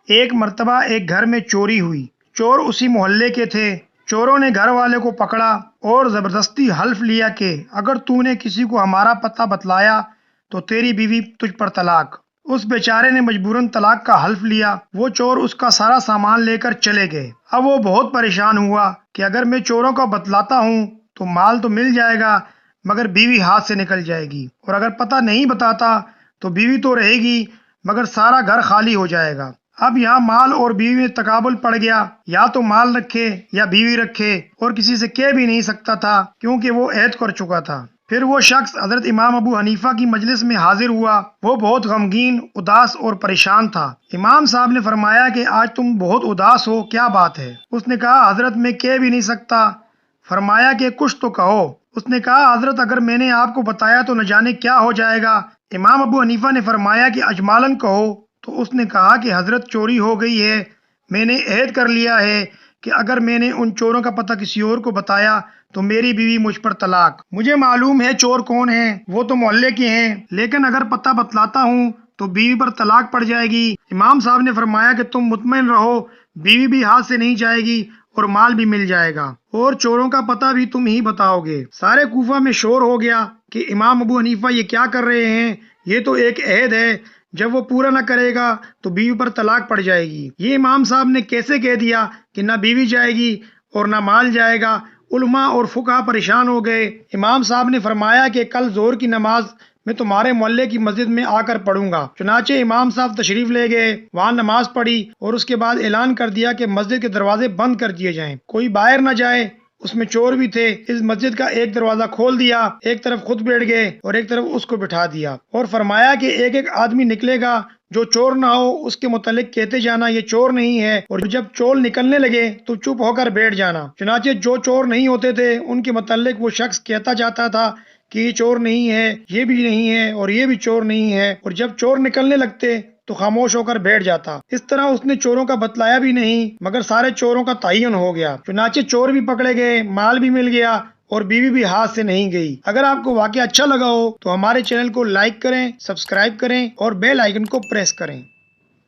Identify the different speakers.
Speaker 1: ایک مرتبہ ایک گھر میں چوری ہوئی۔ چور اسی محلے کے تھے۔ چوروں نے گھر والے کو پکڑا اور زبردستی حلف لیا کہ اگر تو نے کسی کو ہمارا پتہ بتلایا تو تیری بیوی تجھ پر طلاق۔ اس بیچارے نے مجبوراً طلاق کا حلف لیا۔ وہ چور اس کا سارا سامان لے کر چلے گئے۔ اب وہ بہت پریشان ہوا کہ اگر میں چوروں کو بتلاتا ہوں تو مال تو مل جائے گا مگر بیوی ہاتھ سے نکل جائے گی، اور اگر پتہ نہیں بتاتا تو بیوی تو رہے گی مگر سارا گھر خالی ہو جائے گا۔ اب یہاں مال اور بیوی میں تقابل پڑ گیا، یا تو مال رکھے یا بیوی رکھے، اور کسی سے کہہ بھی نہیں سکتا تھا کیونکہ وہ عہد کر چکا تھا۔ پھر وہ شخص حضرت امام ابو حنیفہ کی مجلس میں حاضر ہوا۔ وہ بہت غمگین، اداس اور پریشان تھا۔ امام صاحب نے فرمایا کہ آج تم بہت اداس ہو، کیا بات ہے؟ اس نے کہا حضرت میں کہہ بھی نہیں سکتا۔ فرمایا کہ کچھ تو کہو۔ اس نے کہا حضرت اگر میں نے آپ کو بتایا تو نہ جانے کیا ہو جائے گا۔ امام ابو حنیفہ نے فرمایا کہ اجمالاً کہو۔ تو اس نے کہا کہ حضرت چوری ہو گئی ہے، میں نے عہد کر لیا ہے کہ اگر میں نے ان چوروں کا پتہ کسی اور کو بتایا تو میری بیوی مجھ پر طلاق۔ مجھے معلوم ہے چور کون ہیں، وہ تو محلے کے ہیں، لیکن اگر پتہ بتلاتا ہوں تو بیوی پر طلاق پڑ جائے گی۔ امام صاحب نے فرمایا کہ تم مطمئن رہو، بیوی بھی ہاتھ سے نہیں جائے گی اور مال بھی مل جائے گا، اور چوروں کا پتہ بھی تم ہی بتاؤ گے۔ سارے کوفہ میں شور ہو گیا کہ امام ابو حنیفہ یہ کیا کر رہے ہیں، یہ تو ایک عہد ہے، جب وہ پورا نہ کرے گا تو بیوی پر طلاق پڑ جائے گی۔ یہ امام صاحب نے کیسے کہہ دیا کہ نہ بیوی جائے گی اور نہ مال جائے گا؟ علماء اور فقہا پریشان ہو گئے۔ امام صاحب نے فرمایا کہ کل ظہر کی نماز میں تمہارے محلے کی مسجد میں آ کر پڑھوں گا۔ چنانچہ امام صاحب تشریف لے گئے، وہاں نماز پڑھی اور اس کے بعد اعلان کر دیا کہ مسجد کے دروازے بند کر دیے جائیں، کوئی باہر نہ جائے۔ اس میں چور بھی تھے۔ اس مسجد کا ایک دروازہ کھول دیا، ایک طرف خود بیٹھ گئے اور ایک طرف اس کو بٹھا دیا، اور فرمایا کہ ایک ایک آدمی نکلے گا، جو چور نہ ہو اس کے متعلق کہتے جانا یہ چور نہیں ہے، اور جب چور نکلنے لگے تو چپ ہو کر بیٹھ جانا۔ چنانچہ جو چور نہیں ہوتے تھے ان کے متعلق وہ شخص کہتا جاتا تھا کہ یہ چور نہیں ہے، یہ بھی نہیں ہے، اور یہ بھی چور نہیں ہے، اور جب چور نکلنے لگتے تو خاموش ہو کر بیٹھ جاتا۔ اس طرح اس نے چوروں کا بتلایا بھی نہیں مگر سارے چوروں کا تعین ہو گیا۔ چنانچہ چور بھی پکڑے گئے، مال بھی مل گیا اور بیوی بھی ہاتھ سے نہیں گئی۔ اگر آپ کو واقعہ اچھا لگا ہو تو ہمارے چینل کو لائک کریں، سبسکرائب کریں اور بیل آئیکن کو پریس کریں۔